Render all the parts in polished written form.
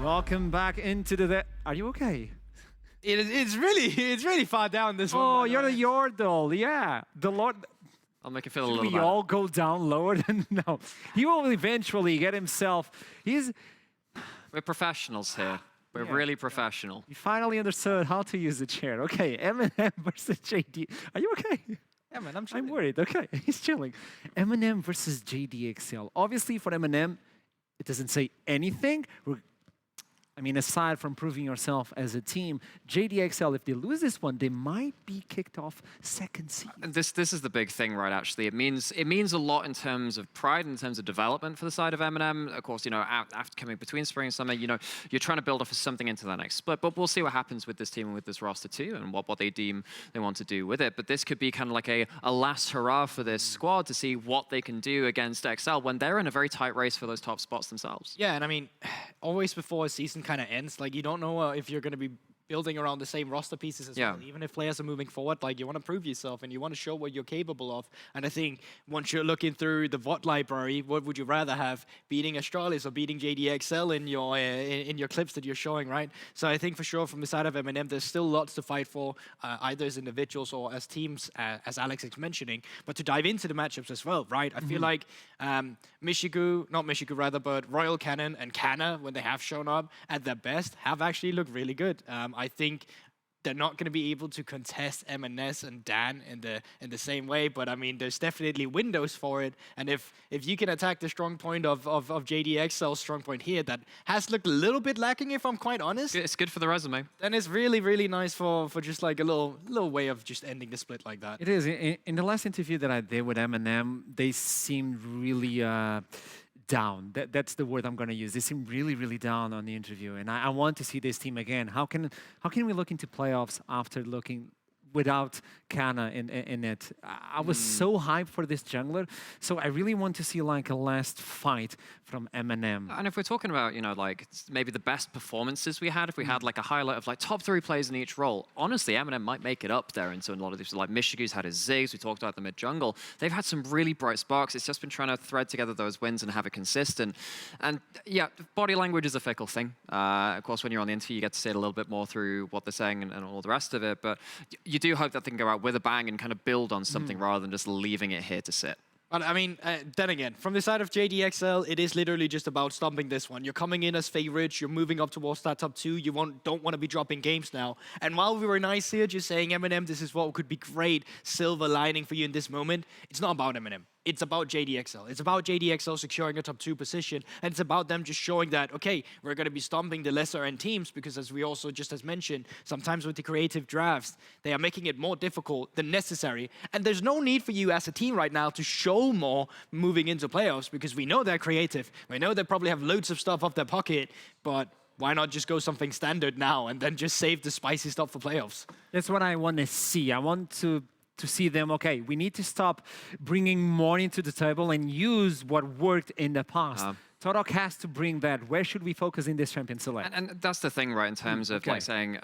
Welcome back into the... Are you okay? It's really far down this one. Oh, you're the Yordle, yeah. The Lord... I'll make it feel a Should little we better. all go down lower? No. He will eventually get himself... We're professionals here. We're really professional. You finally understood how to use the chair. Okay, MNM versus JD. Are you okay? Yeah, man, I'm chilling. I'm worried. Okay, he's chilling. MNM versus JDXL. Obviously, for MNM, it doesn't say anything. I mean, aside from proving yourself as a team, JDXL, if they lose this one, they might be kicked off second seed. And this is the big thing, right, actually. It means a lot in terms of pride, in terms of development for the side of MNM. Of course, you know, after coming between spring and summer, you know, you're trying to build off of something into the next split. But we'll see what happens with this team and with this roster too, and what they deem they want to do with it. But this could be kind of like a last hurrah for this squad to see what they can do against XL when they're in a very tight race for those top spots themselves. Yeah, and I mean, always before a season kind of ends, like you don't know if you're going to be building around the same roster pieces as well. Even if players are moving forward, like you want to prove yourself and you want to show what you're capable of. And I think once you're looking through the VOD library, what would you rather have? Beating Astralis or beating JDXL in your clips that you're showing, right? So I think for sure from the side of MNM, there's still lots to fight for, either as individuals or as teams, as Alex is mentioning. But to dive into the matchups as well, right? I feel like but Royal Cannon and Canna, when they have shown up at their best, have actually looked really good. I think they're not going to be able to contest MNS and Dan in the same way, but I mean, there's definitely windows for it. And if you can attack the strong point of JDXL's strong point here, that has looked a little bit lacking, if I'm quite honest. It's good for the resume. Then it's really, really nice for just like a little way of just ending the split like that. It is. In the last interview that I did with MNM, they seemed really down. That's the word I'm going to use. They seem really, really down on the interview, and I want to see this team again. How can we look into playoffs after looking without Kana in it? I was so hyped for this jungler, so I really want to see like a last fight from MNM. And if we're talking about, you know, like maybe the best performances we had, if we had like a highlight of like top 3 players in each role, honestly, MNM might make it up there. And so a lot of these, like Michigu's had his Ziggs, we talked about the mid jungle. They've had some really bright sparks. It's just been trying to thread together those wins and have it consistent. And yeah, body language is a fickle thing. Of course, when you're on the interview, you get to see it a little bit more through what they're saying and all the rest of it. But you do hope that they can go out with a bang and kind of build on something rather than just leaving it here to sit. But I mean, then again, from the side of JDXL, it is literally just about stomping this one. You're coming in as favorites, you're moving up towards that top 2, you don't want to be dropping games now. And while we were nice here, just saying MNM, this is what could be great silver lining for you in this moment, it's not about MNM. It's about JDXL. It's about JDXL securing a top 2 position, and it's about them just showing that, okay, we're going to be stomping the lesser end teams, because as we also just as mentioned, sometimes with the creative drafts, they are making it more difficult than necessary. And there's no need for you as a team right now to show more moving into playoffs, because we know they're creative. We know they probably have loads of stuff off their pocket, but why not just go something standard now and then just save the spicy stuff for playoffs? That's what I want to see. I want to see them, okay, we need to stop bringing more into the table and use what worked in the past. Torok has to bring that. Where should we focus in this champion select? And that's the thing, right, in terms of like saying,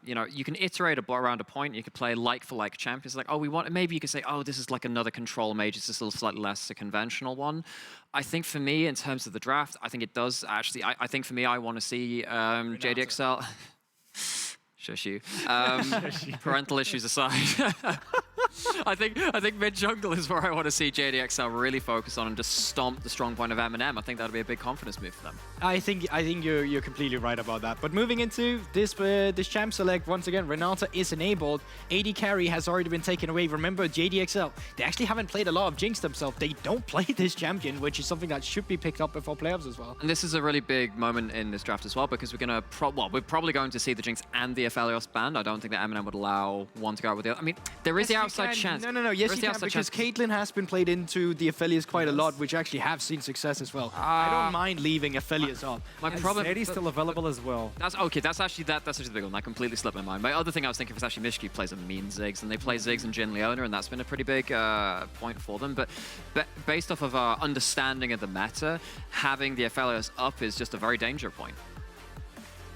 you know, you can iterate around a point, you could play like for like champions, like, oh, we want, maybe you could say, oh, this is like another control mage, it's just a little slightly less a conventional one. I think for me, in terms of the draft, I think it does actually, I think for me, I want to see JDXL. Shush you. Parental issues aside. I think mid jungle is where I want to see JDXL really focus on and just stomp the strong point of MNM. I think that'll be a big confidence move for them. I think you're completely right about that. But moving into this champ select, once again, Renata is enabled. AD carry has already been taken away. Remember, JDXL, they actually haven't played a lot of Jinx themselves. They don't play this champion, which is something that should be picked up before playoffs as well. And this is a really big moment in this draft as well, because we're gonna we're probably going to see the Jinx and the Aphelios banned. I don't think that MNM would allow one to go out with the other. I mean, there is the outside outside chance. No. Yes, Where's you the can, outside because chance? Caitlyn has been played into the Aphelios quite a lot, which actually have seen success as well. I don't mind leaving Aphelios up. My And problem. Zeddy's still available as well. That's okay. That's actually the big one. I completely slipped my mind. My other thing I was thinking was actually Mishki plays a mean Ziggs, and they play Ziggs and Jin Leona, and that's been a pretty big point for them. But based off of our understanding of the meta, having the Aphelios up is just a very danger point.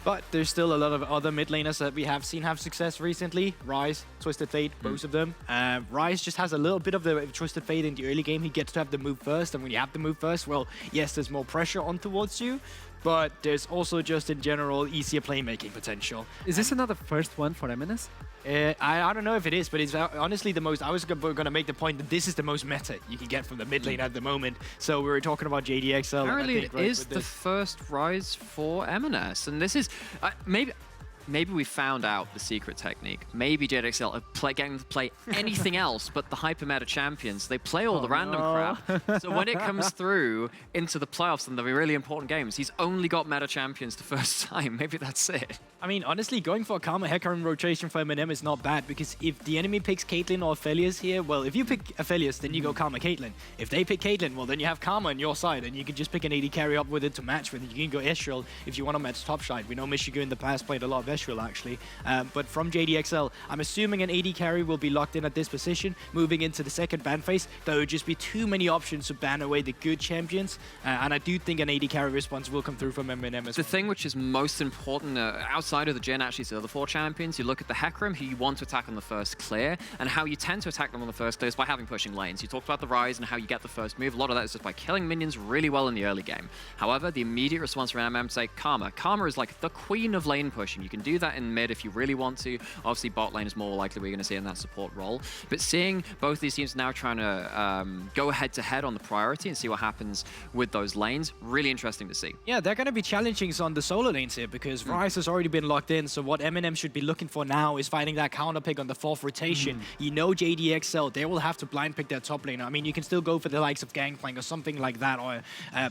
But there's still a lot of other mid laners that we have seen have success recently. Ryze, Twisted Fate, both of them. Ryze just has a little bit of the Twisted Fate in the early game. He gets to have the move first, and when you have the move first, well, yes, there's more pressure on towards you, but there's also just in general easier playmaking potential. Is this another first one for MNS? I don't know if it is, but it's honestly the most. I was going to make the point that this is the most meta you can get from the mid lane at the moment. So we were talking about JDXL. Apparently, it is the first Rise for M&S, and this is maybe we found out the secret technique. Maybe JDXL are getting them to play anything else but the hyper meta champions. They play all the random crap. So when it comes through into the playoffs and the really important games, he's only got meta champions the first time. Maybe that's it. I mean, honestly, going for a Karma Hecarim rotation for MNM is not bad, because if the enemy picks Caitlyn or Aphelios here, well, if you pick Aphelios, then you go Karma Caitlyn. If they pick Caitlyn, well, then you have Karma on your side, and you can just pick an AD carry up with it to match with it. You can go Ezreal if you want to match top side. We know Michigan in the past played a lot of Ezreal, actually. But from JDXL, I'm assuming an AD carry will be locked in at this position. Moving into the second ban phase, there would just be too many options to ban away the good champions, and I do think an AD carry response will come through from MNM as well. The thing which is most important outside of the Jhin, actually, to the other four champions, you look at the Hecarim, who you want to attack on the first clear, and how you tend to attack them on the first clear is by having pushing lanes. You talked about the Rise and how you get the first move. A lot of that is just by killing minions really well in the early game. However, the immediate response from MNM say Karma. Karma is like the queen of lane pushing. You can do that in mid if you really want to. Obviously, bot lane is more likely we're going to see in that support role. But seeing both these teams now trying to go head-to-head on the priority and see what happens with those lanes, really interesting to see. Yeah, they're going to be challenging on the solo lanes here, because Rise has already been locked in, so what MNM should be looking for now is finding that counter pick on the fourth rotation. You know JDXL, they will have to blind pick their top laner. I mean, you can still go for the likes of Gangplank or something like that, or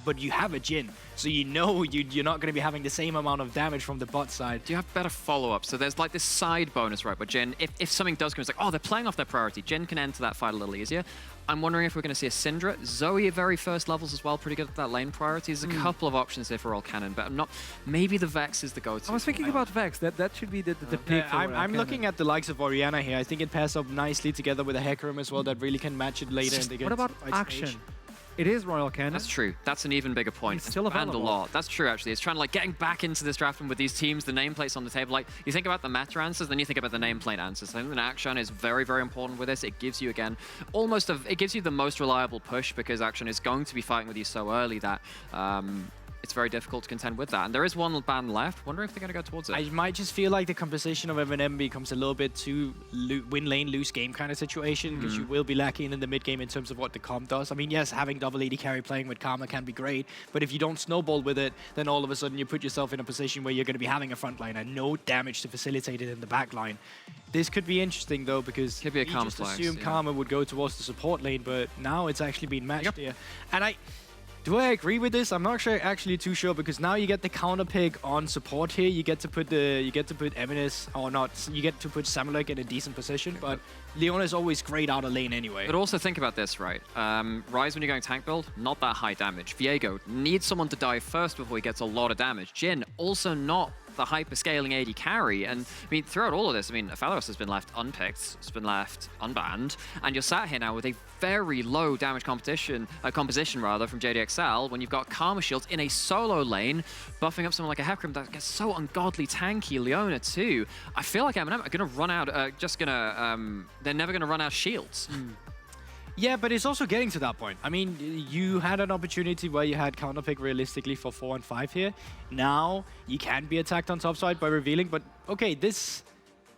but you have a Jhin, so you know you're not going to be having the same amount of damage from the bot side. Do you have better follow-up? So there's like this side bonus, right, where Jhin, if something does come, it's like, oh, they're playing off their priority. Jhin can enter that fight a little easier. I'm wondering if we're going to see a Syndra. Zoe at very first levels as well, pretty good at that lane priority. There's a couple of options here for all cannon, but I'm not. Maybe the Vex is the go-to. I was thinking about Vex. That should be the pick. For I'm looking at the likes of Orianna here. I think it pairs up nicely together with a Hecarim as well that really can match it later in the game. What about Action? It is Royal Cannon. That's true. That's an even bigger point. It's still available. And a lot. That's true, actually. It's trying to like getting back into this draft and with these teams, the nameplates on the table. Like you think about the meta answers, then you think about the nameplate answers. I think that Action is very, very important with this. It gives you again it gives you the most reliable push, because Action is going to be fighting with you so early that it's very difficult to contend with that. And there is one ban left. Wonder if they're going to go towards it. I might just feel like the composition of MNM becomes a little bit too win lane, lose game kind of situation, because you will be lacking in the mid game in terms of what the comp does. I mean, yes, having double AD carry playing with Karma can be great, but if you don't snowball with it, then all of a sudden you put yourself in a position where you're going to be having a front line and no damage to facilitate it in the back line. This could be interesting though, because could be a we Karma just flags, assumed Karma would go towards the support lane, but now it's actually been matched here. And do I agree with this? I'm not actually too sure, because now you get the counter pick on support here. You get to put MNS, or not. You get to put Samulek in a decent position, but Leona is always great out of lane anyway. But also think about this, right? Rise, when you're going tank build, not that high damage. Viego needs someone to die first before he gets a lot of damage. Jhin also not the hyper-scaling AD carry. And I mean, throughout all of this, I mean, Aphelios has been left unpicked, it's been left unbanned, and you're sat here now with a very low damage composition from JDXL when you've got Karma Shields in a solo lane, buffing up someone like a Hecarim that gets so ungodly tanky. Leona too. I feel like MNM are going to run out, they're never going to run out of shields. Yeah, but it's also getting to that point. I mean, you had an opportunity where you had counterpick realistically for 4 and 5 here. Now, you can be attacked on top side by revealing, but okay, this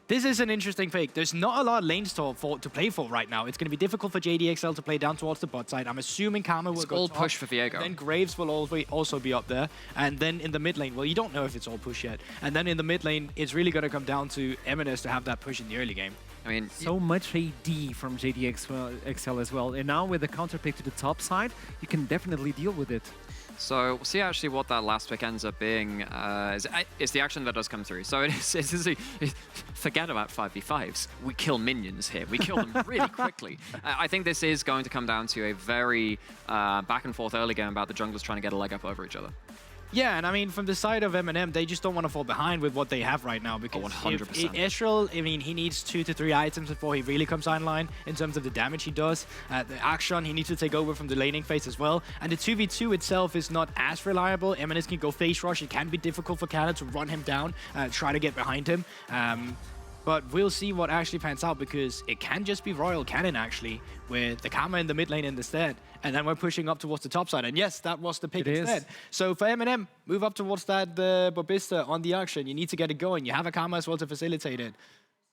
is an interesting pick. There's not a lot of lanes to play for right now. It's going to be difficult for JDXL to play down towards the bot side. I'm assuming Karma will go all top, push for Viego. Then Graves will also be up there. And then in the mid lane, well, you don't know if it's all push yet. And then in the mid lane, it's really going to come down to MNS to have that push in the early game. I mean, so much AD from JDXL as well. And now with the counter pick to the top side, you can definitely deal with it. So we'll see actually what that last pick ends up being. Is the action that does come through. So forget about 5v5s. We kill minions here. We kill them really quickly. I think this is going to come down to a very back and forth early game about the junglers trying to get a leg up over each other. Yeah, and I mean, from the side of MNM, they just don't want to fall behind with what they have right now. Because 100%. Ezreal, I mean, he needs 2 to 3 items before he really comes online in terms of the damage he does. The action, he needs to take over from the laning phase as well. And the 2v2 itself is not as reliable. MNS can go face rush. It can be difficult for Cannon to run him down, try to get behind him. But we'll see what actually pans out, because it can just be Royal Cannon, actually, with the Karma in the mid lane instead. And then we're pushing up towards the top side. And yes, that was the pick instead. So for MNM, move up towards that Bobista on the action. You need to get it going. You have a Karma as well to facilitate it.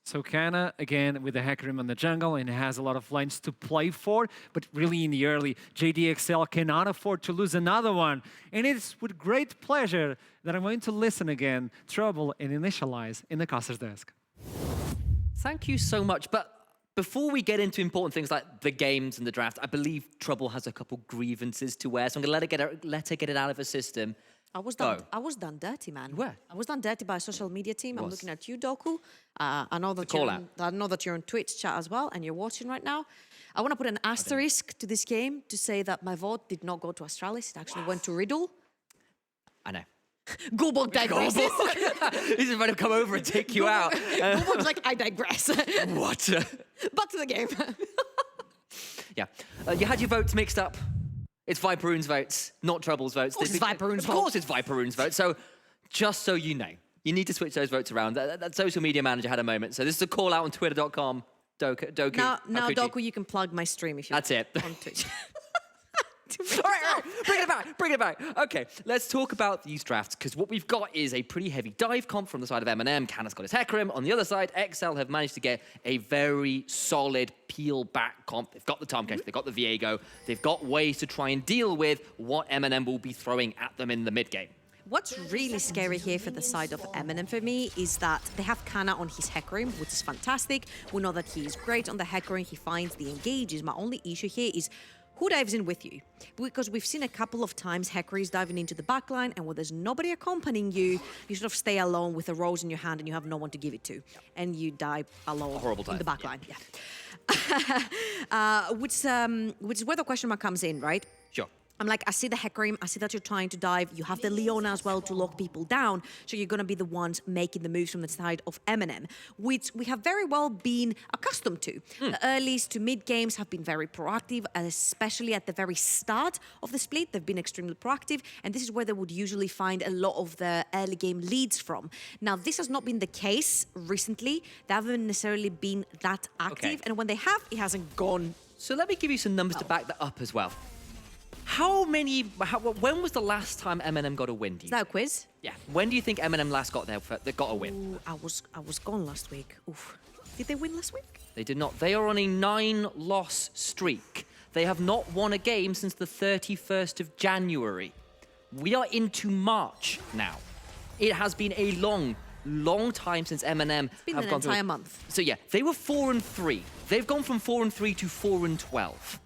So Kana, again, with the Hecarim on the jungle, and has a lot of lanes to play for, but really in the early, JDXL cannot afford to lose another one. And it's with great pleasure that I'm going to listen again, Trouble, and initialize in the caster's desk. Thank you so much. But before we get into important things like the games and the draft, I believe Trouble has a couple grievances to wear, so I'm going to let her get it out of her system. I was done dirty, man. You were? I was done dirty by a social media team. I'm looking at you, Doku. I know that you're on Twitch chat as well, and you're watching right now. I want to put an asterisk to this game to say that my vote did not go to Astralis. It actually went to Riddle. I know. Gulbog digresses. He's about to come over and take you out. Gulbog's like, I digress. What? Back to the game. Yeah. You had your votes mixed up. It's Viperoon's votes, not Trouble's votes. Of course it's Viperoon's vote. Of course it's Viperoon's vote. So just so you know, you need to switch those votes around. That social media manager had a moment. So this is a call out on twitter.com. Doku. Now, Doku, you can plug my stream if you want. That's it. On Twitch. All right, bring it back. Okay, let's talk about these drafts, because what we've got is a pretty heavy dive comp from the side of MNM. Canna's got his Hecarim. On the other side, XL have managed to get a very solid peel-back comp. They've got the Tomcat, they've got the Viego. They've got ways to try and deal with what MNM will be throwing at them in the mid-game. What's really scary here for the side of MNM for me is that they have Kana on his Hecarim, which is fantastic. We know that he is great on the Hecarim. He finds the engages. My only issue here is who dives in with you? Because we've seen a couple of times Hecarim's diving into the backline, and when there's nobody accompanying you, you sort of stay alone with a rose in your hand and you have no one to give it to. And you die alone in the backline. Yeah. Which is where the question mark comes in, right? Sure. I'm like, I see the Hecarim, I see that you're trying to dive. You have the Leona as well to lock people down. So you're going to be the ones making the moves from the side of MNM, which we have very well been accustomed to. The earlies to mid games have been very proactive, especially at the very start of the split. They've been extremely proactive, and this is where they would usually find a lot of the early game leads from. Now, this has not been the case recently. They haven't necessarily been that active, and when they have, it hasn't gone. So let me give you some numbers to back that up as well. When was the last time MNM got a win? Is that a quiz? Yeah. When do you think MNM last got a win? Ooh, I was gone last week. Oof. Did they win last week? They did not. They are on a 9-loss streak. They have not won a game since the 31st of January. We are into March now. It has been a long time since MNM have gone an entire month. So yeah, they were 4-3. They've gone from 4-3 to 4-12.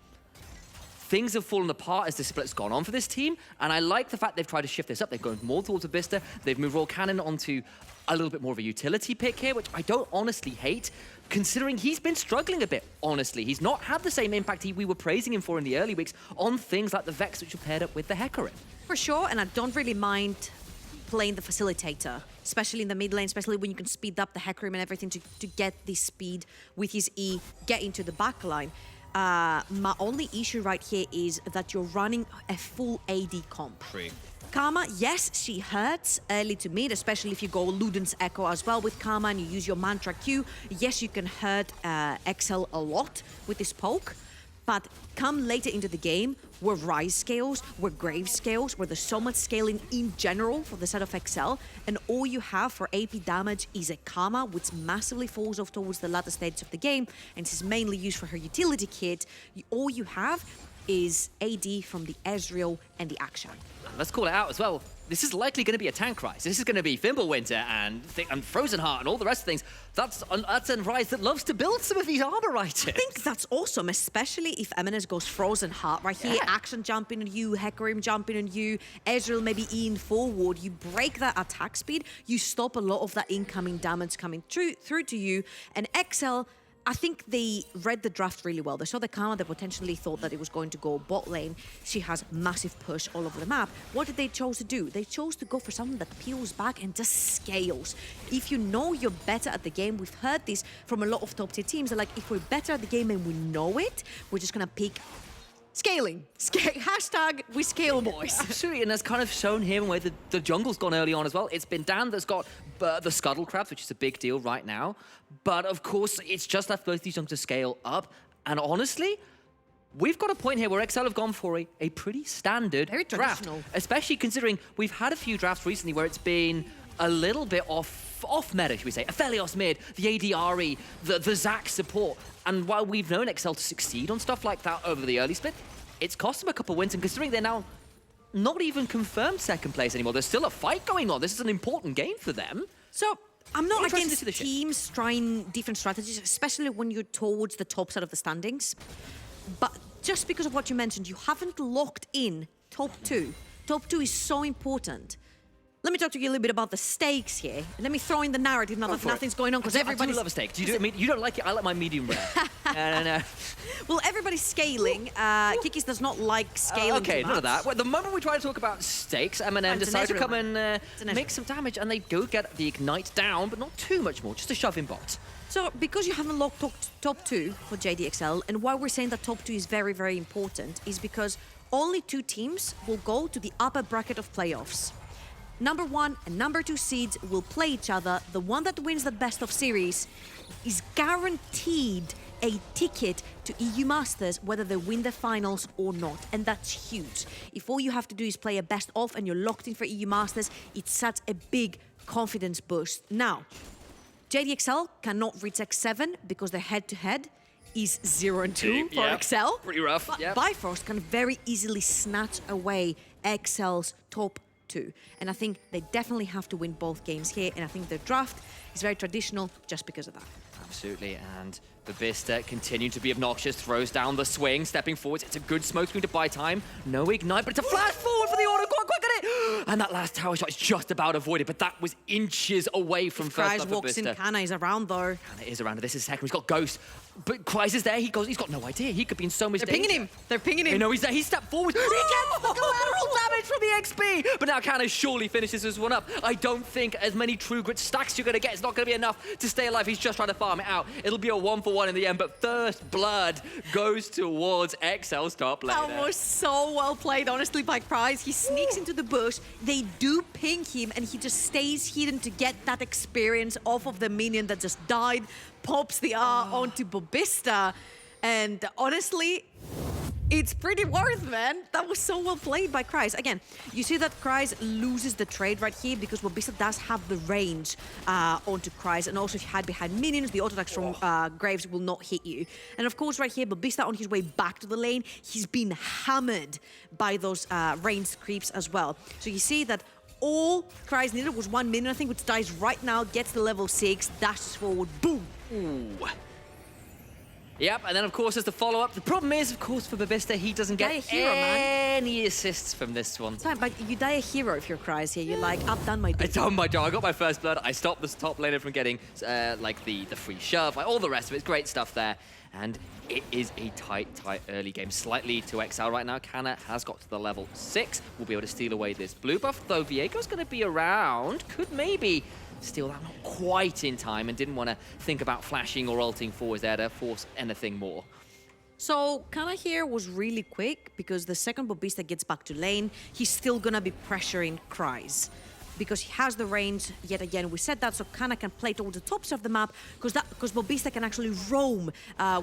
Things have fallen apart as the split's gone on for this team, and I like the fact they've tried to shift this up. They've gone more towards Bobista. They've moved Royal Cannon onto a little bit more of a utility pick here, which I don't honestly hate, considering he's been struggling a bit, honestly. He's not had the same impact we were praising him for in the early weeks on things like the Vex, which are paired up with the Hecarim. For sure, and I don't really mind playing the facilitator, especially in the mid lane, especially when you can speed up the Hecarim and everything to get this speed with his E, get into the back line. My only issue right here is that you're running a full AD comp. Karma, yes, she hurts early to mid, especially if you go Luden's Echo as well with Karma and you use your Mantra Q. Yes, you can hurt XL a lot with this poke, but come later into the game, where Rise scales, where Grave scales, where there's so much scaling in general for the set of XL, and all you have for AP damage is a Karma, which massively falls off towards the latter stages of the game, and is mainly used for her utility kit. All you have is AD from the Ezreal and the Akshan. Let's call it out as well. this is likely going to be a tank Rise. This is going to be Fimbulwinter and Frozen Heart and all the rest of things. That's a Rise that loves to build some of these armor items. I think that's awesome, especially if MNM goes Frozen Heart right here. Action jumping on you, Hecarim jumping on you, Ezreal maybe in forward. You break that attack speed, you stop a lot of that incoming damage coming through to you. And XL, I think they read the draft really well. They saw the Karma, they potentially thought that it was going to go bot lane. She has massive push all over the map. What did they choose to do? They chose to go for something that peels back and just scales. If you know you're better at the game, we've heard this from a lot of top tier teams. They're like, if we're better at the game and we know it, we're just gonna pick scaling. Hashtag we scale, boys. Absolutely, and that's kind of shown here where the jungle's gone early on as well. It's been Dan that's got the Scuttlecraft, which is a big deal right now. But of course, it's just left both these junglers to scale up. And honestly, we've got a point here where XL have gone for a pretty standard Very draft. traditional. Especially considering we've had a few drafts recently where it's been a little bit off meta, should we say. Aphelios mid, the ADRE, the Zac support. And while we've known XL to succeed on stuff like that over the early split, it's cost them a couple wins, and considering they're now not even confirmed second place anymore, there's still a fight going on. This is an important game for them. So I'm not Interesting to against see the shift. teams trying different strategies, especially when you're towards the top side of the standings. But just because of what you mentioned, you haven't locked in top two. Top two is so important. Let me talk to you a little bit about the stakes here. Let me throw in the narrative now that nothing's going on, because I everybody's... do love a steak. Do you do it? You don't like it? I like my medium rare. No. Well, everybody's scaling. Kikis does not like scaling Okay, too none of much. that. Well, the moment we try to talk about stakes, MNM It's an decide to Ezreal, come man. and It's an make Ezreal. some damage, and they go get the Ignite down, but not too much more, just a shove in bot. So, because you haven't locked top two for JDXL, and why we're saying that top two is very, very important, is because only two teams will go to the upper bracket of playoffs. Number 1 and number 2 seeds will play each other. The one that wins the best of series is guaranteed a ticket to EU Masters, whether they win the finals or not. And that's huge. If all you have to do is play a best of and you're locked in for EU Masters, it's such a big confidence boost. Now, JDXL cannot reach X7 because their head-to-head is 0-2 for XL. Pretty rough. But Yep. Bifrost can very easily snatch away XL's top two. And I think they definitely have to win both games here. And I think their draft is very traditional just because of that. Absolutely, and Babista continuing to be obnoxious, throws down the swing, stepping forwards. It's a good smoke screen to buy time. No ignite, but it's a flash forward for the auto. Go on, quick at it! And that last tower shot is just about avoided, but that was inches away from first Kryze blood walks in, Babista. Kana is around though. And it is around. This is second. He's got Ghost. But Kryze is there. He's got no idea. He could be in so much They're danger. pinging him. They're pinging him. You know, he's there. He stepped forward. He gets the collateral damage from the XP. But now Kana surely finishes this one up. I don't think as many True Grit stacks you're going to get. It's not going to be enough to stay alive. He's just trying to farm it out. It'll be a 1-for-1 in the end. But first blood goes towards XL's top laner. That was so well played, honestly, by Kryze. He sneaks into the bush. They do ping him, and he just stays hidden to get that experience off of the minion that just died. Pops the R onto Babista. And honestly, it's pretty worth, man. That was so well played by Kryze. Again, you see that Kryze loses the trade right here because Babista does have the range onto Kryze. And also, if you hide behind minions, the auto attacks from Graves will not hit you. And of course, right here, Babista on his way back to the lane, he's been hammered by those ranged creeps as well. So you see that all Kryze needed was 1 minion, I think, which dies right now, gets to level 6, dashes forward, boom. Ooh. Yep, and then of course there's the follow-up. The problem is, of course, for Babista, he doesn't Die a get hero, man. any assists from this one. It's fine, but you die a hero if you're Kryze here. You're like, I've done my I bit. done my job. I got my first blood. I stopped this top laner from getting like the free shove, like all the rest of it. It's great stuff there. And it is a tight early game. Slightly to XL right now. Kana has got to the level 6. We'll be able to steal away this blue buff, though Viego's going to be around. Could maybe steal that, not quite in time, and didn't want to think about flashing or ulting forwards there to force anything more. So Kana here was really quick because the second Babista gets back to lane, he's still gonna be pressuring Kryze. because he has the range. Yet again, we said that, so Kana can play towards the tops of the map because Bobista can actually roam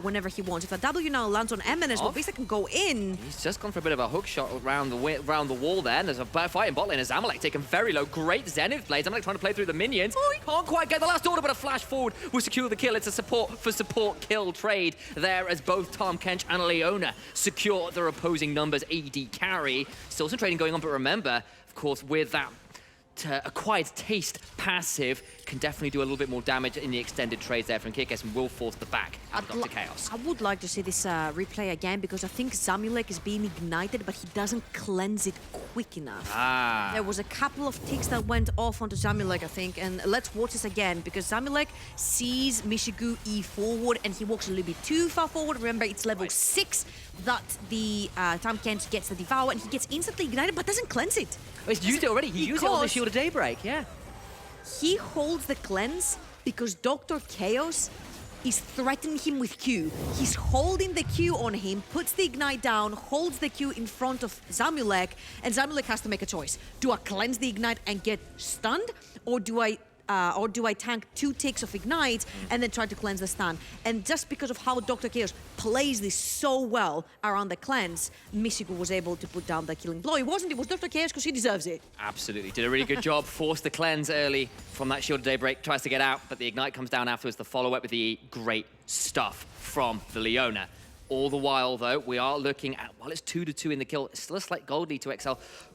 whenever he wants. If a W now lands on MNS, Bobista can go in. He's just gone for a bit of a hook shot around the wall there, and there's a fight in bot lane as Zamalek taken very low. Great Zenith play. Zamalek trying to play through the minions. Oh, he can't quite get the last order, but a flash forward will secure the kill. It's a support for support kill trade there as both Tahm Kench and Leona secure their opposing numbers AD carry. Still some trading going on, but remember, of course, with that acquired taste passive can definitely do a little bit more damage in the extended trades there from Kikes and will force the back out of Dr. Chaos. I would like to see this replay again because I think Zamulek is being ignited, but he doesn't cleanse it quick enough. There was a couple of ticks that went off onto Zamulek, I think, and let's watch this again because Zamulek sees Mishigu E forward and he walks a little bit too far forward. Remember, it's level 6 that the Tahm Kench gets the Devour and he gets instantly ignited but doesn't cleanse it. Oh, he's used it already. He used it on the Shield of Daybreak, yeah. He holds the cleanse because Dr. Chaos is threatening him with Q. He's holding the Q on him, puts the Ignite down, holds the Q in front of Zamulek, and Zamulek has to make a choice. Do I cleanse the Ignite and get stunned, or do I tank 2 ticks of Ignite and then try to cleanse the stun? And just because of how Dr. Chaos plays this so well around the cleanse, Mishigu was able to put down the killing blow. It was Dr. Chaos because he deserves it. Absolutely. Did a really good job. Forced the cleanse early from that Shield of Daybreak. Tries to get out, but the Ignite comes down afterwards. The follow-up with the great stuff from the Leona. All the while, though, we are looking at, while it's 2-2 in the kill, it's still a slight gold lead to XL.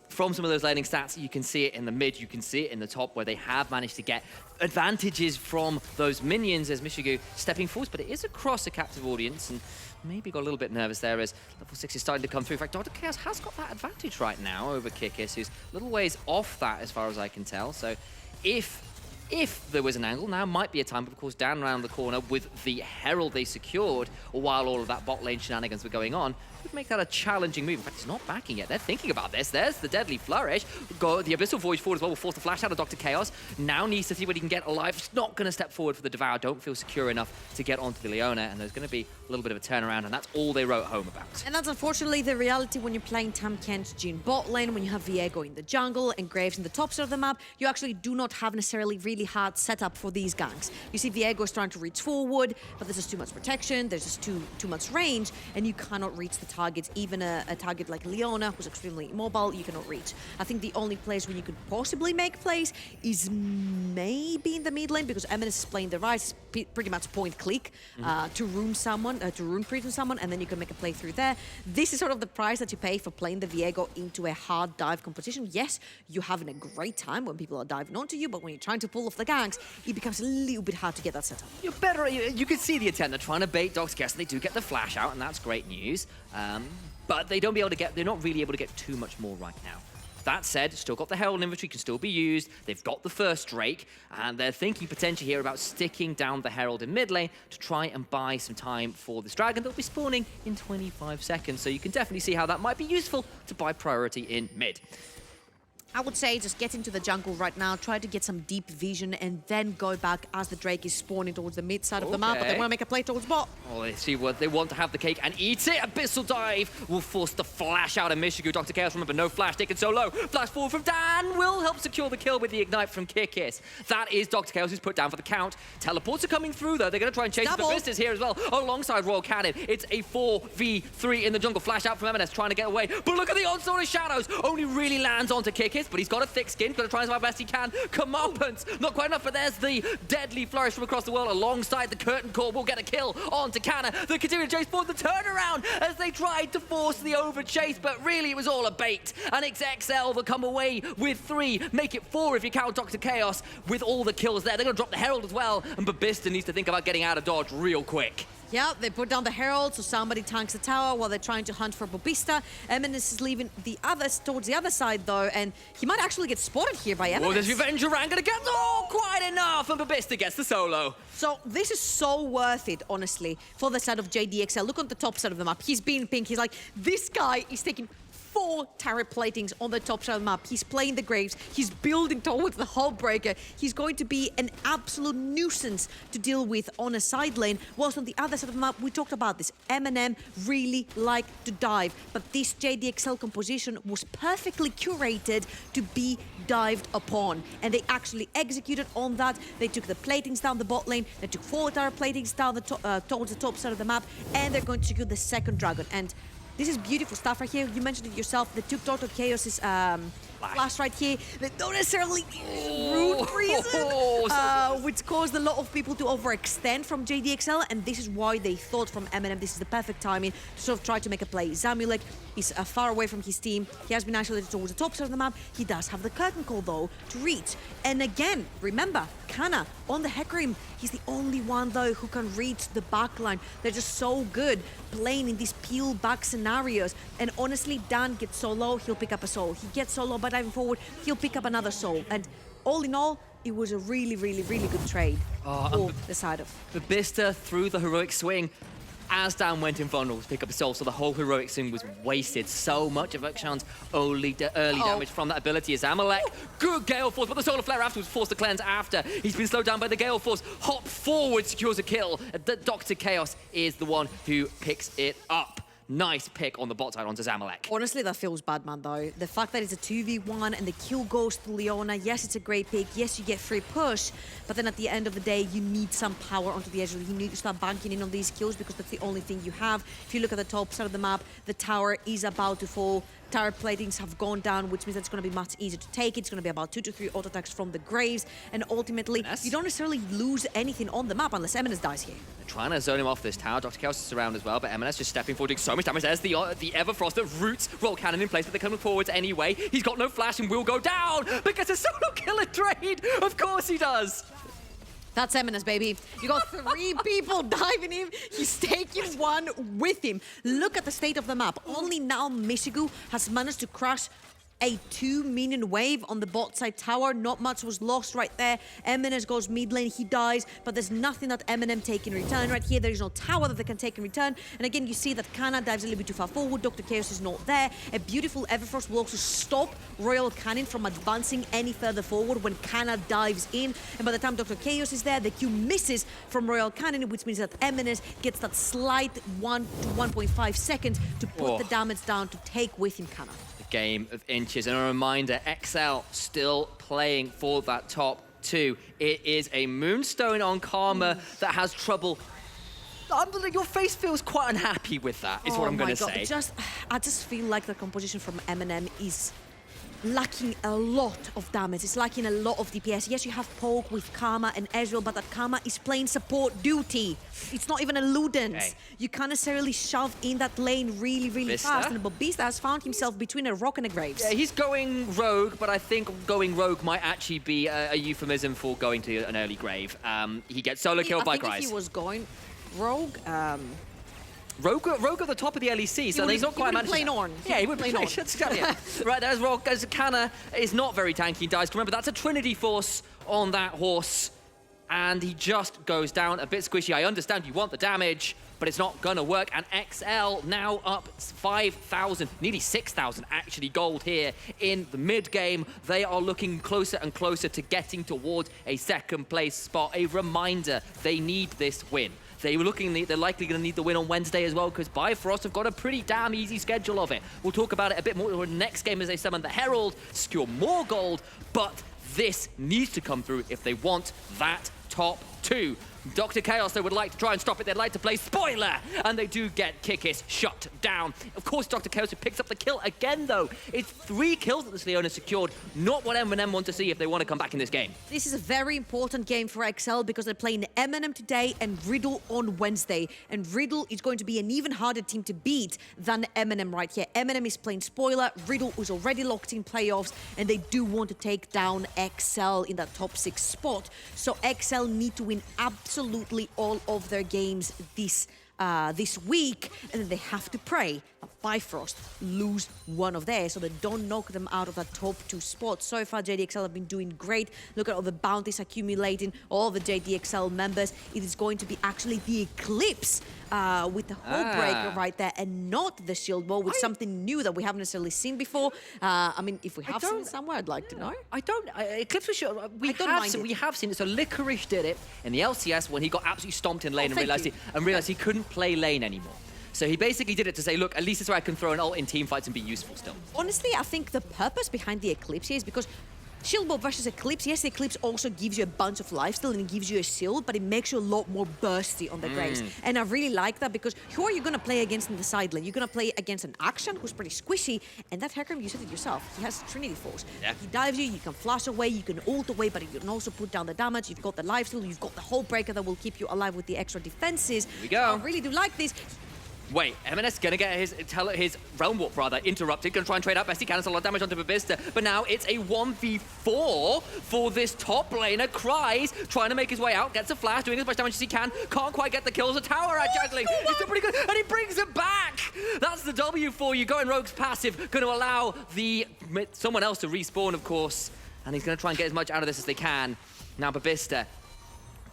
From some of those laning stats, you can see it in the mid, you can see it in the top, where they have managed to get advantages from those minions as Mishigu stepping forward, but it is across a captive audience, and maybe got a little bit nervous there as level 6 is starting to come through. In fact, Dr. Chaos has got that advantage right now over Kikis, who's a little ways off that as far as I can tell, so if there was an angle, now might be a time, but of course down around the corner with the Herald they secured while all of that bot lane shenanigans were going on, would make that a challenging move. In fact, he's not backing yet. They're thinking about this. There's the Deadly Flourish. Go the Abyssal Voyage forward as well will force the flash out of Dr. Chaos. Now needs to see what he can get alive. He's not going to step forward for the Devour. Don't feel secure enough to get onto the Leona, and there's going to be a little bit of a turnaround, and that's all they wrote home about. And that's unfortunately the reality when you're playing Tahm Kench Jhin bot lane, when you have Viego in the jungle and Graves in the top side of the map, you actually do not have necessarily really hard setup for these ganks. You see Viego is trying to reach forward, but there's just too much protection, there's just too much range, and you cannot reach the targets. Even a target like Leona, who's extremely immobile, you cannot reach. I think the only place where you could possibly make plays is maybe in the mid lane, because MNS is playing the Rise, pretty much point click to rune someone, to rune prison someone, and then you can make a play through there. This is sort of the price that you pay for playing the Viego into a hard dive competition. Yes, you're having a great time when people are diving onto you, but when you're trying to pull off the ganks, it becomes a little bit hard to get that set up. You're better. You can see the intent. They're trying to bait Dr. Chaos, and they do get the flash out, and that's great news. But they're not really able to get too much more right now. That said, still got the Herald inventory, can still be used. They've got the first Drake, and they're thinking potentially here about sticking down the Herald in mid lane to try and buy some time for this dragon that'll be spawning in 25 seconds. So you can definitely see how that might be useful to buy priority in mid. I would say just get into the jungle right now, try to get some deep vision, and then go back as the Drake is spawning towards the mid side of the map, but they want to make a play towards bot. Oh, they see what they want to have the cake and eat it. Abyssal Dive will force the flash out of Mishigu. Dr. Chaos, remember, no flash, taken so low. Flash forward from Dan will help secure the kill with the Ignite from Kikis. That is Dr. Chaos who's put down for the count. Teleports are coming through, though. They're going to try and chase the Vistas here as well, alongside Royal Cannon. It's a 4v3 in the jungle. Flash out from MNS, trying to get away. But look at the onslaught of shadows. Only really lands onto Kikis, but he's got a thick skin. Gonna try and survive best he can. Comeuppance, not quite enough, but there's the Deadly Flourish from across the world alongside the Curtain Core. Will get a kill onto Canna. They continue to chase forward the turnaround as they tried to force the over chase, but really it was all a bait. And it's XL that come away with 3, make it 4 if you count Dr. Chaos with all the kills there. They're gonna drop the Herald as well, and Babista needs to think about getting out of dodge real quick. Yeah, they put down the Herald, so somebody tanks the tower while they're trying to hunt for Bobista. MNS is leaving the others towards the other side, though, and he might actually get spotted here by MNS. Oh, there's Revenge Orang gonna get... Oh, quite enough, and Babista gets the solo. So this is so worth it, honestly, for the side of JDXL. Look on the top side of the map. He's being pink. He's like, this guy is taking 4 turret platings on the top side of the map. He's playing the Graves. He's building towards the Hullbreaker. He's going to be an absolute nuisance to deal with on a side lane. Whilst on the other side of the map, we talked about this. MNM really like to dive, but this JDXL composition was perfectly curated to be dived upon. And they actually executed on that. They took the platings down the bot lane. They took 4 turret platings down the towards the top side of the map. And they're going to secure the second dragon. And this is beautiful stuff right here. You mentioned it yourself. They took Dr. Chaos's flash right here. They don't necessarily root reason, which caused a lot of people to overextend from JDXL, and this is why they thought from MNM this is the perfect timing to sort of try to make a play. Zamulek is far away from his team. He has been isolated towards the top side of the map. He does have the curtain call, though, to reach. And again, remember, Kana on the Hecarim. He's the only one, though, who can reach the backline. They're just so good playing in these peel-back scenarios. And honestly, Dan gets solo, he'll pick up a soul. He gets solo by diving forward, he'll pick up another soul. And all in all, it was a really, really, really good trade for the side of. The Bista threw the heroic swing as Dan went in vulnerable to pick up a soul, so the whole heroic swing was wasted. So much of Akshan's early damage from that ability is Amalek. Good Gale Force, but the Solar Flare afterwards forced to cleanse after. He's been slowed down by the Gale Force. Hop forward, secures a kill. Dr. Chaos is the one who picks it up. Nice pick on the bot side onto Zamalek. Honestly, that feels bad, man, though. The fact that it's a 2v1 and the kill goes to Leona, yes, it's a great pick. Yes, you get free push, but then at the end of the day, you need some power onto the edge. You need to start banking in on these kills because that's the only thing you have. If you look at the top side of the map, the tower is about to fall. Turret platings have gone down, which means that it's going to be much easier to take. It's going to be about 2 to 3 auto attacks from the Graves, and ultimately, you don't necessarily lose anything on the map unless MNS dies here. They're trying to zone him off this tower. Dr. Chaos is around as well, but MNS just stepping forward, doing so much damage. There's the Everfrost that roots Roll Cannon in place, but they're coming forwards anyway. He's got no flash and will go down because a solo killer trade. Of course he does. That's Eminence, baby. You got 3 people diving him. He's taking 1 with him. Look at the state of the map. Only now Mishigu has managed to crush a 2-minion wave on the bot side tower. Not much was lost right there. Eminence goes mid lane, he dies, but there's nothing that MNM take in return. Right here, there is no tower that they can take in return. And again, you see that Kana dives a little bit too far forward. Dr. Chaos is not there. A beautiful Everfrost will also stop Royal Cannon from advancing any further forward when Kana dives in. And by the time Dr. Chaos is there, the Q misses from Royal Cannon, which means that Eminence gets that slight 1 to 1.5 seconds to put the damage down to take with him Kana. Game of inches, and a reminder, XL still playing for that top 2. It is a Moonstone on Karma that has trouble. Your face feels quite unhappy with that, is what I'm going to say. I just feel like the composition from MNM is lacking a lot of damage. It's lacking a lot of DPS. Yes, you have Poke with Karma and Ezreal, but that Karma is playing support duty. It's not even a Ludens. Okay. You can't necessarily shove in that lane really, really fast. And Bista has found himself between a rock and a Graves. Yeah, he's going rogue, but I think going rogue might actually be a euphemism for going to an early grave. He gets solo killed by Grise. If he was going rogue, Rogue at the top of the LEC, so he's not quite managed. Yeah, he would play on. Right, there's Rogue. As Kana is not very tanky, he dies. Remember, that's a Trinity Force on that horse, and he just goes down a bit squishy. I understand you want the damage, but it's not gonna work. And XL now up 5,000, nearly 6,000 actually gold here in the mid game. They are looking closer and closer to getting towards a second place spot. A reminder, they need this win. They're likely going to need the win on Wednesday as well, because Bifrost have got a pretty damn easy schedule of it. We'll talk about it a bit more in the next game as they summon the Herald, secure more gold, but this needs to come through if they want that top 2. Dr. Chaos, they would like to try and stop it. They'd like to play spoiler, and they do get Kikis shut down. Of course, Dr. Chaos who picks up the kill again, though. It's 3 kills that this Leona secured. Not what MNM want to see if they want to come back in this game. This is a very important game for XL because they're playing MNM today and Riddle on Wednesday. And Riddle is going to be an even harder team to beat than MNM right here. MNM is playing spoiler. Riddle was already locked in playoffs, and they do want to take down XL in that top 6 spot. So XL need to win absolutely all of their games this week, and then they have to pray Bifrost lose one of theirs, so they don't knock them out of that top 2 spot. So far, JDXL have been doing great. Look at all the bounties accumulating, all the JDXL members. It is going to be actually the Eclipse with the whole breaker right there, and not the shield wall, with something new that we haven't necessarily seen before. I mean, if we have seen it somewhere, I'd like to know. Eclipse for sure. We have seen it. So Licorice did it in the LCS when he got absolutely stomped in lane and realized he couldn't play lane anymore. So he basically did it to say, look, at least it's where I can throw an ult in team fights and be useful still. Honestly, I think the purpose behind the Eclipse here is because Shield Wall versus Eclipse, yes, the Eclipse also gives you a bunch of lifesteal and it gives you a shield, but it makes you a lot more bursty on the Graves. And I really like that, because who are you going to play against in the side lane? You're going to play against an Action who's pretty squishy, and that Hecarim, you said it yourself, he has Trinity Force. Yeah. He dives you can flash away, you can ult away, but you can also put down the damage. You've got the lifesteal, you've got the whole breaker that will keep you alive with the extra defenses. Here we go. So I really do like this. Wait, MNS gonna get his Realm Warp interrupted, gonna try and trade out best he can. It's a lot of damage onto Babista, but now it's a 1v4 for this top laner. Cries, trying to make his way out, gets a flash, doing as much damage as he can, can't quite get the kills. A tower at juggling, he's still pretty good, and he brings it back! That's the W for you. Going Rogue's passive, gonna allow someone else to respawn, of course, and he's gonna try and get as much out of this as they can. Now Babista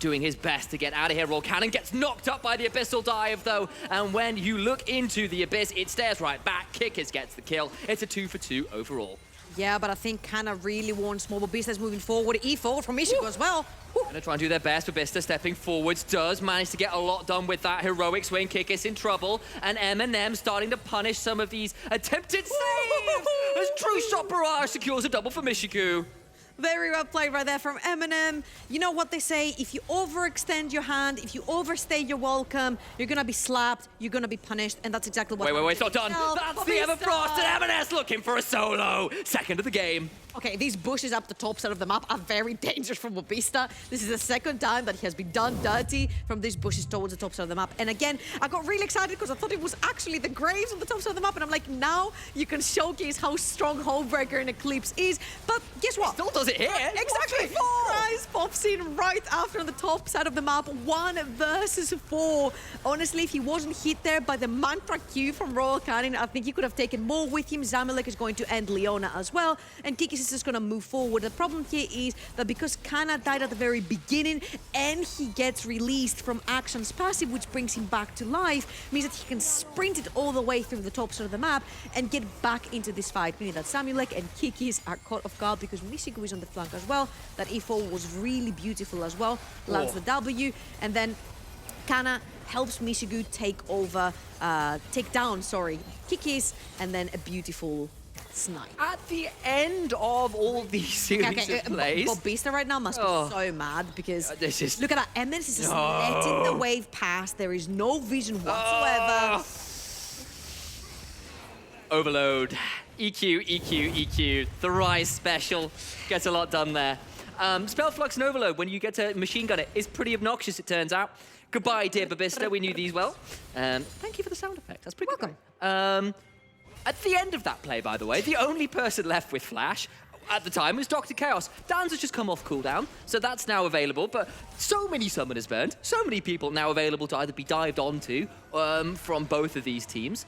doing his best to get out of here. Roll Cannon gets knocked up by the Abyssal Dive, though, and when you look into the Abyss, it stares right back. Kickers gets the kill. It's a 2-for-2 overall. Yeah, but I think Kana really wants more. Babista's moving forward. E4 from Michigo as well. Gonna try and do their best. Babista stepping forwards, does manage to get a lot done with that heroic swing. Kickers in trouble, and MNM starting to punish some of these attempted saves as True Shot Barrage secures a double for Michigo. Very well played right there from MNM. You know what they say, if you overextend your hand, if you overstay your welcome, you're gonna be slapped, you're gonna be punished, and that's exactly what... Wait, it's not done. That's the Everfrost, and MNS looking for a solo. Second of the game. Okay, these bushes up the top side of the map are very dangerous from Babista. This is the second time that he has been done dirty from these bushes towards the top side of the map. And again, I got really excited because I thought it was actually the Graves on the top side of the map, and I'm like, now you can showcase how strong Homebreaker and Eclipse is. But guess what? Still does it here. Exactly. Rise pops in right after on the top side of the map. 1 versus 4. Honestly, if he wasn't hit there by the Mantra Q from Royal Cannon, I think he could have taken more with him. Zamalek is going to end Leona as well, and Kikis is just going to move forward. The problem here is that because Kana died at the very beginning and he gets released from Action's passive, which brings him back to life, means that he can sprint it all the way through the top side of the map and get back into this fight. Meaning that Samulek and Kikis are caught off guard because Michigo is on the flank as well. That E4 was really beautiful as well. Lands the W, and then Kana helps Michigo take down Kikis, and then a beautiful snipe. At the end of all these series of plays... Babista right now must be so mad because look at that. MS is just No. letting the wave pass. There is no vision whatsoever. Overload. EQ. Thrice special. Gets a lot done there. Spell Flux and Overload, when you get to machine gun it, is pretty obnoxious, it turns out. Goodbye, dear Babista. We knew these well. Thank you for the sound effect. That's pretty Welcome. At the end of that play, by the way, the only person left with Flash at the time was Dr. Chaos. Dan's has just come off cooldown, so that's now available, but so many summoners burned, so many people now available to either be dived onto from both of these teams.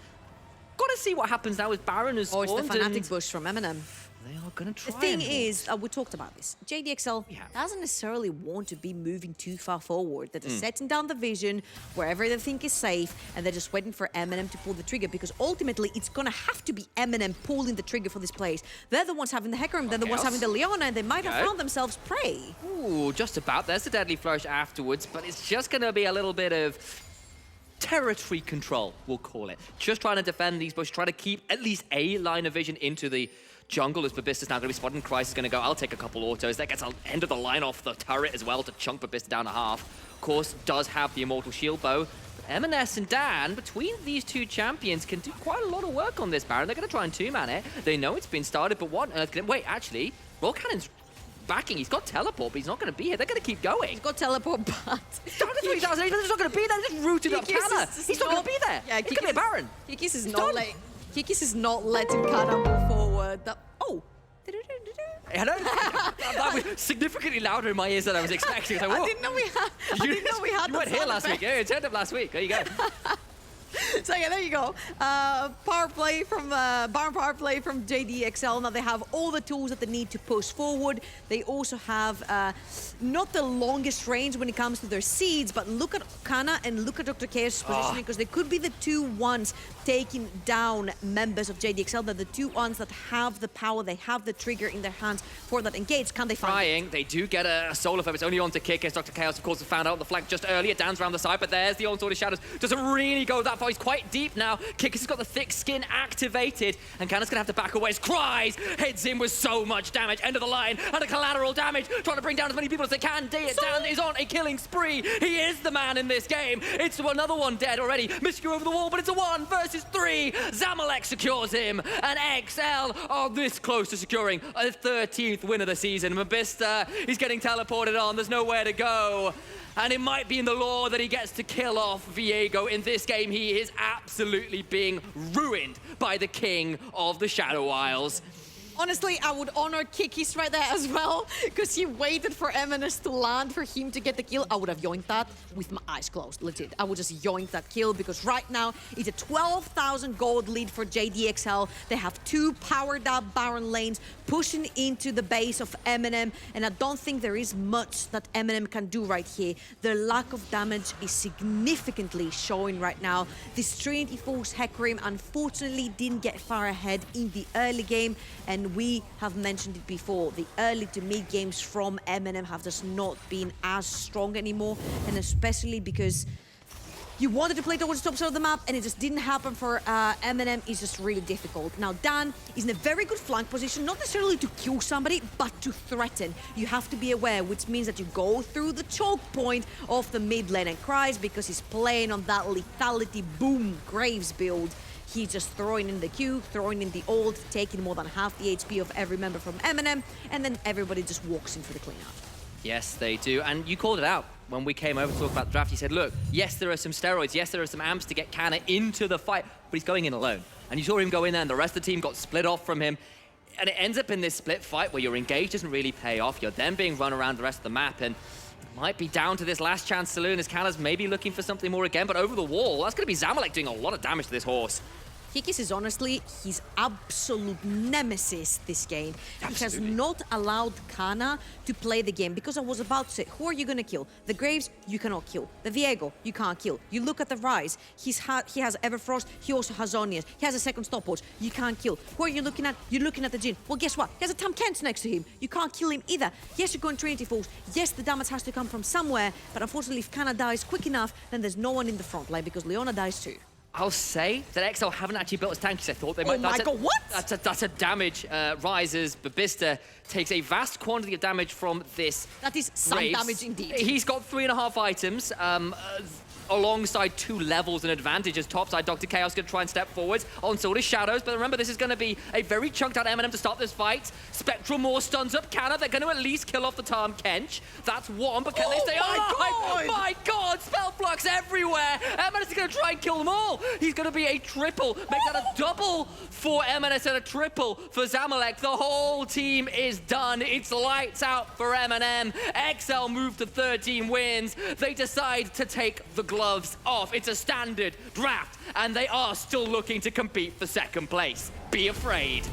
Gotta see what happens now with Baron as It's the Fnatic bush from Eminem. They are gonna try. The thing is, we talked about this. JDXL doesn't necessarily want to be moving too far forward. They're just setting down the vision wherever they think is safe, and they're just waiting for MNM to pull the trigger, because ultimately it's gonna have to be MNM pulling the trigger for this place. They're the ones having the Hecarim, they're the ones having the Leona, and they might have found themselves prey. Ooh, just about. There's the Deadly Flourish afterwards, but it's just gonna be a little bit of territory control, we'll call it. Just trying to defend these bushes, trying to keep at least a line of vision into the jungle, as Babista's now going to be spotted, and Christ is going to go, I'll take a couple autos. That gets an end of the line off the turret as well to chunk Babista down to half. Of course, does have the Immortal Shield Bow. But M&S and Dan, between these two champions, can do quite a lot of work on this Baron. They're going to try and two-man it. They know it's been started, but what on earth can... Wait, actually, Roll Cannon's backing. He's got teleport, but he's not going to be here. They're going to keep going. He's got teleport, but... Down to 3,000, he's not going to be there. They just rooted up Kana. He's not going to be there. Yeah, It could be a Baron. Kikis is not letting Kana move forward. Oh! I know. That was significantly louder in my ears than I was expecting. I didn't know we had. You weren't here last week. Yeah, you turned up last week. There you go. So yeah, there you go. Power play from Barn power play from JDXL. Now they have all the tools that they need to push forward. They also have not the longest range when it comes to their seeds, but look at Kana and look at Dr. Chaos' positioning, because they could be the two ones taking down members of JDXL. They're the two ones that have the power, they have the trigger in their hands for that engage. Can they find Trying, they do get a solar flip. It's only on to kick as Dr. Chaos, of course, has found out on the flank just earlier. Dan's around the side, but there's the Onslaught of Shadows. Doesn't really go that far. He's quite deep now. Kickers has got the thick skin activated, and Kana's gonna have to back away. His Cries heads in with so much damage. End of the line, and a collateral damage. Trying to bring down as many people as they can. Dan is on a killing spree. He is the man in this game. It's another one dead already. Miscue over the wall, but it's a 1 versus 3. Zamalek secures him, and XL are this close to securing a 13th win of the season. Mabista, he's getting teleported on. There's nowhere to go. And it might be in the lore that he gets to kill off Viego. In this game, he is absolutely being ruined by the king of the Shadow Isles. Honestly, I would honor Kikis right there as well, because he waited for MNS to land for him to get the kill. I would have yoinked that with my eyes closed, legit. I would just yoink that kill, because right now it's a 12,000 gold lead for JDXL. They have 2 powered up Baron lanes pushing into the base of MNM, and I don't think there is much that MNM can do right here. Their lack of damage is significantly showing right now. This Trinity Force Hecarim unfortunately didn't get far ahead in the early game, and we have mentioned it before, the early to mid games from MNM have just not been as strong anymore, and especially because you wanted to play towards the top side of the map, and it just didn't happen for MNM. It's just really difficult. Now, Dan is in a very good flank position, not necessarily to kill somebody, but to threaten. You have to be aware, which means that you go through the choke point of the mid lane, and Cries, because he's playing on that lethality boom Graves build, he's just throwing in the Q, throwing in the ult, taking more than half the HP of every member from MNM, and then everybody just walks in for the cleanup. Yes, they do. And you called it out when we came over to talk about the draft. You said, look, yes, there are some steroids. Yes, there are some amps to get Kana into the fight, but he's going in alone. And you saw him go in there, and the rest of the team got split off from him. And it ends up in this split fight where your engage doesn't really pay off. You're then being run around the rest of the map, and might be down to this last chance saloon as Kana's maybe looking for something more again. But over the wall, that's going to be Zamalek doing a lot of damage to this horse. Kikis is honestly his absolute nemesis this game. Absolutely. He has not allowed Kana to play the game, because I was about to say, who are you going to kill? The Graves, you cannot kill. The Viego, you can't kill. You look at the Rise, he has Everfrost, he also has Zhonya's. He has a second stopwatch, you can't kill. Who are you looking at? You're looking at the Jhin. Well, guess what? He has a Tam Kench next to him. You can't kill him either. Yes, you're going Trinity Force. Yes, the damage has to come from somewhere, but unfortunately, if Kana dies quick enough, then there's no one in the front line, because Leona dies too. I'll say that XL haven't actually built his tank because I thought they might. Oh my god, what? That's a damage. Rises. Babista takes a vast quantity of damage from this. That is some Graves. damage indeed. He's got 3.5 items. Alongside 2 levels in advantage as topside. Dr. Chaos going to try and step forwards on Sword of Shadows, but remember, this is going to be a very chunked out MNM to start this fight. Spectral more stuns up Kana. They're going to at least kill off the Tam Kench. That's one, but can they stay alive? God. My god, spell flux everywhere. MNS is going to try and kill them all. He's going to be a triple. Make that a double for MNS and a triple for Zamalek. The whole team is done. It's lights out for MNM. XL move to 13 wins. They decide to take the gloves off. It's a standard draft, and they are still looking to compete for second place. Be afraid.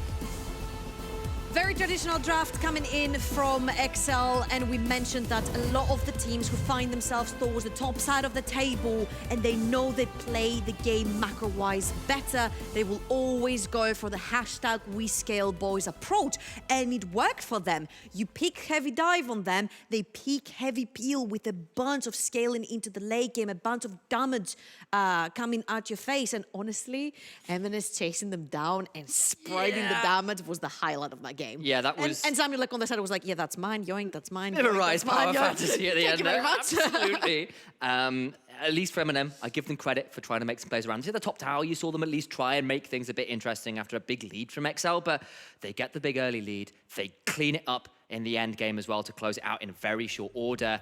Very traditional draft coming in from XL, and we mentioned that a lot of the teams who find themselves towards the top side of the table and they know they play the game macro-wise better, they will always go for the hashtag #WeScaleBoys approach, and it worked for them. You pick heavy dive on them, they pick heavy peel with a bunch of scaling into the late game, a bunch of damage coming at your face, and honestly, MNS chasing them down and spreading the damage was the highlight of that game. Yeah, that was... And Samuel, like on the side, was like, yeah, that's mine, yoink, that's mine. Bit of a yoink, rise that's mine, power yoink. fantasy at the Thank end you very there. much. Absolutely. At least for MNM, I give them credit for trying to make some plays around. See, the top tower, you saw them at least try and make things a bit interesting after a big lead from XL, but they get the big early lead. They clean it up in the end game as well to close it out in very short order.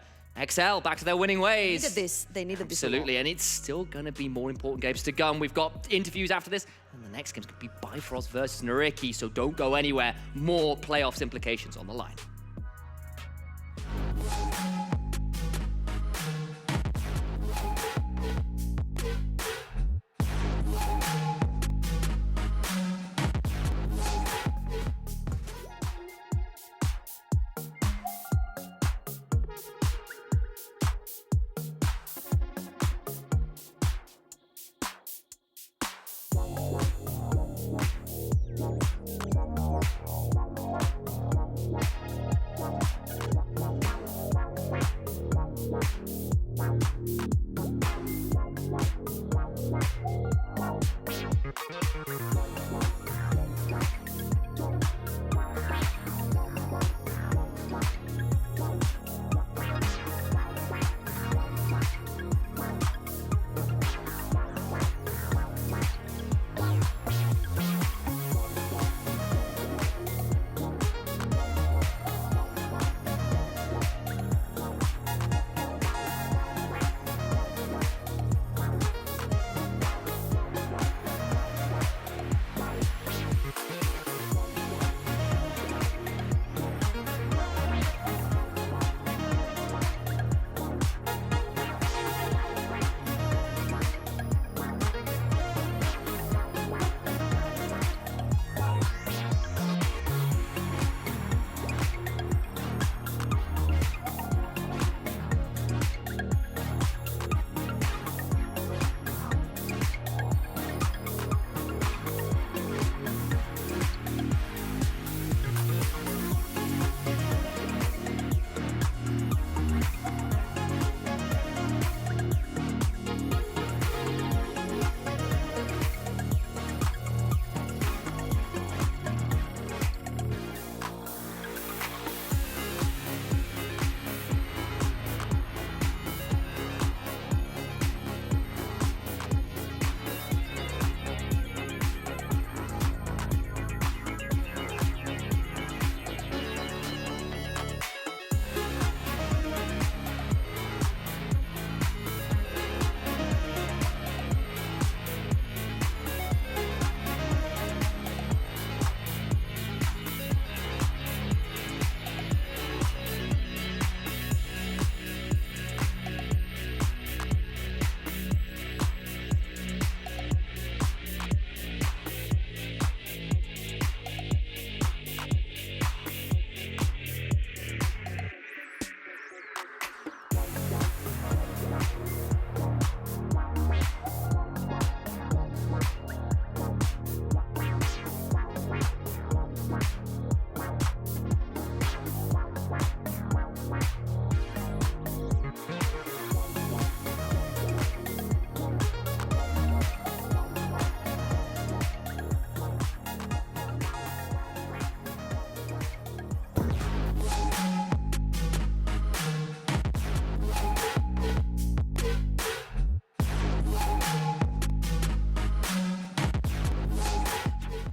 XL back to their winning ways. They needed this. Absolutely, and it's still going to be more important games to come. We've got interviews after this, and the next game's going to be Bifrost versus Nariki, so don't go anywhere. More playoffs implications on the line.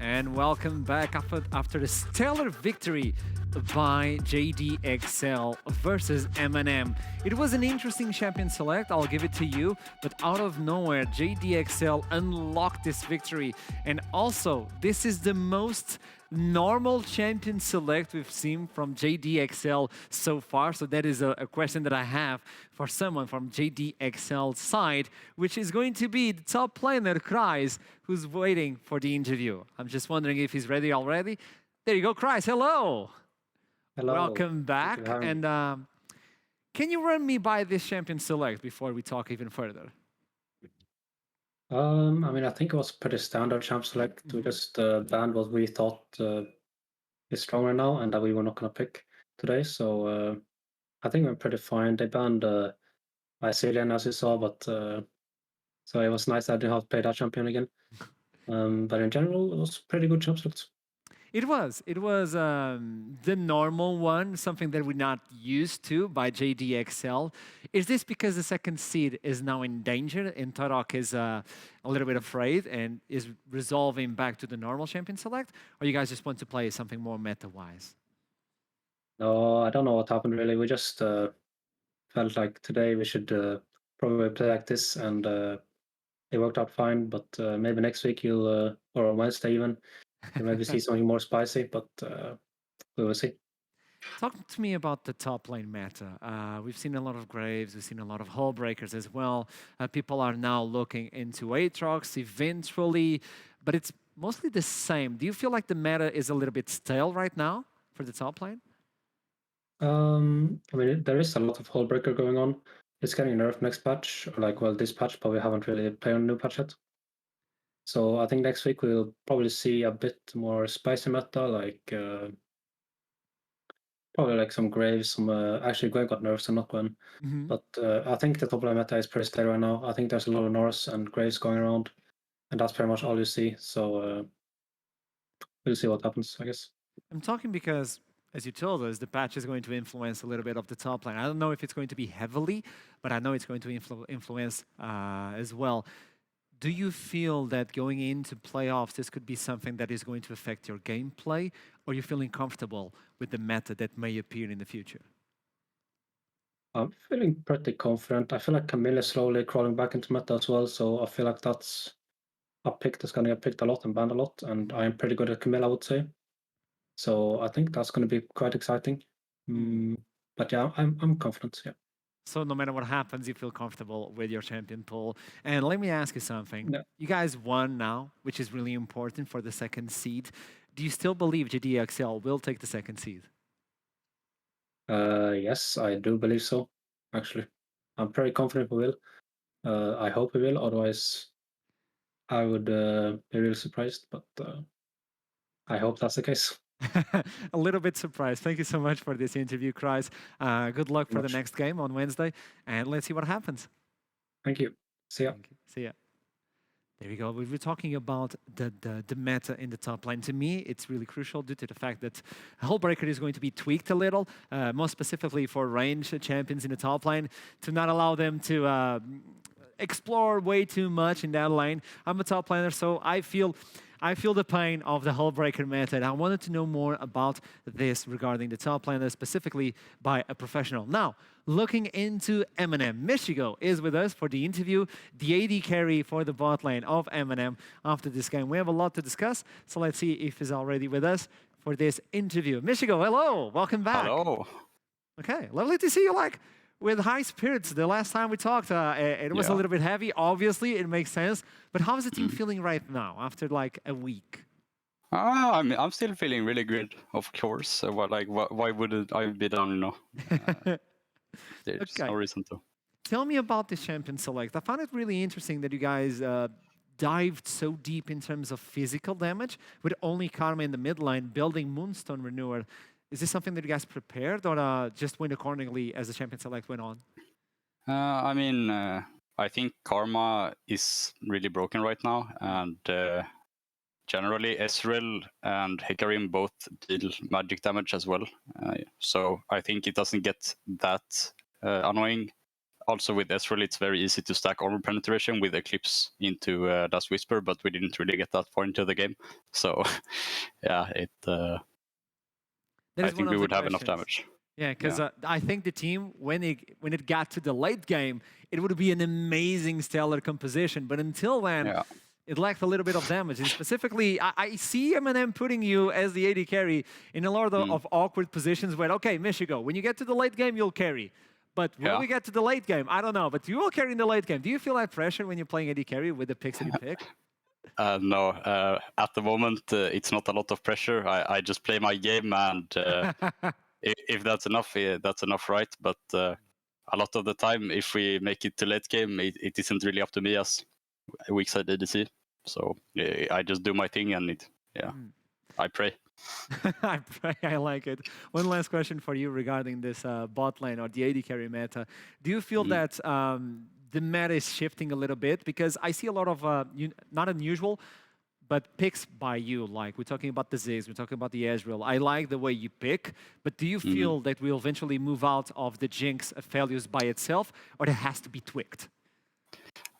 and welcome back after the stellar victory by JDXL versus MNM. It was an interesting champion select, I'll give it to you, but out of nowhere, JDXL unlocked this victory. And also, this is the most normal champion select we've seen from JDXL so far. So that is a question that I have for someone from JDXL side, which is going to be the top laner, Kreis, who's waiting for the interview. I'm just wondering if he's ready already. There you go, Kreis, hello. Hello. Welcome back. And can you run me by this champion select before we talk even further? I mean, I think it was pretty standard champ select. We just banned what we thought is stronger now and that we were not going to pick today. So I think we're pretty fine. They banned Icilian, as you saw, but so it was nice that I didn't have to play that champion again. But in general, it was pretty good champ select. It was the normal one, something that we're not used to by JDXL. Is this because the second seed is now in danger and Tarok is a little bit afraid and is resolving back to the normal champion select? Or you guys just want to play something more meta-wise? No, I don't know what happened really. We just felt like today we should probably play like this, and it worked out fine. But maybe next week you'll, or on Wednesday even, you'll maybe see something more spicy. But we will see. Talk to me about the top lane meta. We've seen a lot of Graves, we've seen a lot of Hull Breakers as well. People are now looking into Aatrox eventually, but it's mostly the same. Do you feel like the meta is a little bit stale right now for the top lane? I mean, there is a lot of Hull Breaker going on. It's getting nerfed next patch, or like, well, this patch, but we haven't really played on a new patch yet. So I think next week we'll probably see a bit more spicy meta, like probably like some Graves, some actually Grave got nerfed, so not Gwen. But I think the top lane meta is pretty stable right now. I think there's a lot of Norse and Graves going around, and that's pretty much all you see. So we'll see what happens, I guess. I'm talking because, as you told us, the patch is going to influence a little bit of the top lane. I don't know if it's going to be heavily, but I know it's going to influence as well. Do you feel that going into playoffs, this could be something that is going to affect your gameplay, or are you feeling comfortable with the meta that may appear in the future? I'm feeling pretty confident. I feel like Camille is slowly crawling back into meta as well, so I feel like that's a pick that's going to get picked a lot and banned a lot, and I am pretty good at Camille, I would say. So I think that's going to be quite exciting. But yeah, I'm confident, yeah. So no matter what happens, you feel comfortable with your champion pool. And let me ask you something. Yeah. You guys won now, which is really important for the second seed. Do you still believe JDXL will take the second seed? Yes, I do believe so, actually. I'm pretty confident we will. I hope we will, otherwise I would be really surprised, but I hope that's the case. A little bit surprised. Thank you so much for this interview, Kreis. Good luck for the next game on Wednesday, and let's see what happens. Thank you. See ya. Thank you. See ya. There we go. We were talking about the meta in the top lane. To me, it's really crucial due to the fact that Hullbreaker is going to be tweaked a little, more specifically for range champions in the top lane, to not allow them to explore way too much in that lane. I'm a top laner, so I feel the pain of the Hullbreaker meta, and I wanted to know more about this regarding the top laner, specifically by a professional. Now, looking into MNM, Michigo is with us for the interview, the AD carry for the bot lane of MNM after this game. We have a lot to discuss, so let's see if he's already with us for this interview. Michigo, hello, welcome back. Hello. Okay, lovely to see you with high spirits. The last time we talked, it was a little bit heavy. Obviously, it makes sense. But how is the team feeling right now after like a week? I'm still feeling really good, of course. So, why would I be down? There's no reason to. Tell me about this champion select. I found it really interesting that you guys dived so deep in terms of physical damage with only Karma in the mid lane, building Moonstone Renewer. Is this something that you guys prepared, or just went accordingly as the champion select went on? I think Karma is really broken right now, and generally Ezreal and Hecarim both deal magic damage as well. So I think it doesn't get that annoying also with Ezreal, it's very easy to stack armor penetration with Eclipse into Dust Whisper, but we didn't really get that far into the game. So, yeah, I think we would have enough damage. Yeah, because I think the team, when it got to the late game, it would be an amazing stellar composition. But until then, it lacked a little bit of damage. And specifically, I see MNM putting you as the AD carry in a lot of awkward positions where, okay, Michigo, when you get to the late game, you'll carry. But when we get to the late game, I don't know, but you will carry in the late game. Do you feel that pressure when you're playing AD carry with the picks that you pick? No, at the moment, it's not a lot of pressure. I just play my game, and if that's enough, that's enough, right? But a lot of the time, if we make it to late game, it isn't really up to me as weak side ADC. So I just do my thing, and I pray. I pray. I like it. One last question for you regarding this bot lane or the AD carry meta. Do you feel that the meta is shifting a little bit? Because I see a lot of, not unusual, but picks by you. Like, we're talking about the Ziggs, we're talking about the Ezreal. I like the way you pick, but do you feel that we'll eventually move out of the Jinx failures by itself, or it has to be tweaked?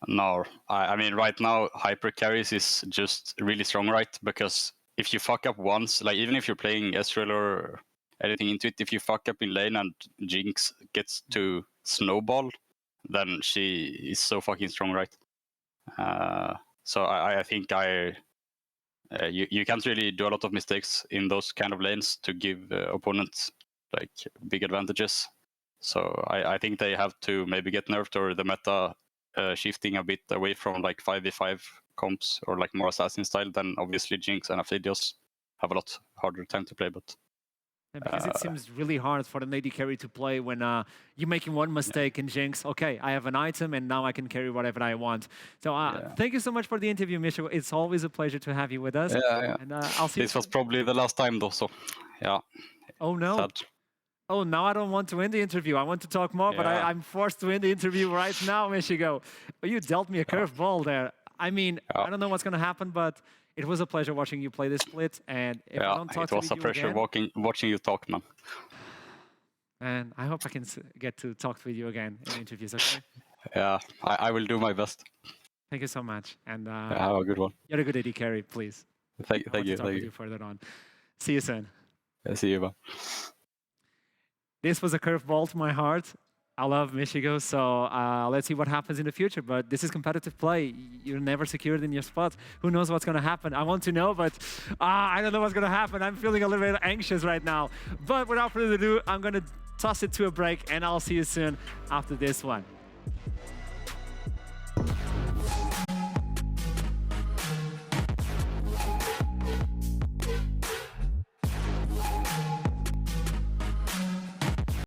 No, I mean, right now, hyper carries is just really strong, right? Because if you fuck up once, like even if you're playing Ezreal or anything into it, if you fuck up in lane and Jinx gets to snowball, then she is so fucking strong, right? So I think you can't really do a lot of mistakes in those kind of lanes to give opponents like big advantages. So I think they have to maybe get nerfed, or the meta shifting a bit away from like 5v5 comps or like more assassin style. Then obviously Jinx and Aphidios have a lot harder time to play. But because it seems really hard for the AD carry to play when you're making one mistake in Jinx. Okay, I have an item and now I can carry whatever I want. So thank you so much for the interview, Michigo. It's always a pleasure to have you with us. And I'll see this was probably the last time though, so yeah. Oh no. Sad. Oh, now I don't want to end the interview. I want to talk more, but I'm forced to end the interview right now, Michigo. You dealt me a curveball there. I mean, I don't know what's going to happen, but it was a pleasure watching you play this split. And if I don't talk to you again... it was a pleasure watching you talk, man. And I hope I can get to talk with you again in interviews, okay? Yeah, I will do my best. Thank you so much. And have a good one. You're a good AD carry, please. Thank you. Talk with you further on. See you soon. Yeah, see you, man. This was a curveball to my heart. I love Michigo, so let's see what happens in the future. But this is competitive play. You're never secured in your spot. Who knows what's going to happen? I want to know, but I don't know what's going to happen. I'm feeling a little bit anxious right now. But without further ado, I'm going to toss it to a break, and I'll see you soon after this one.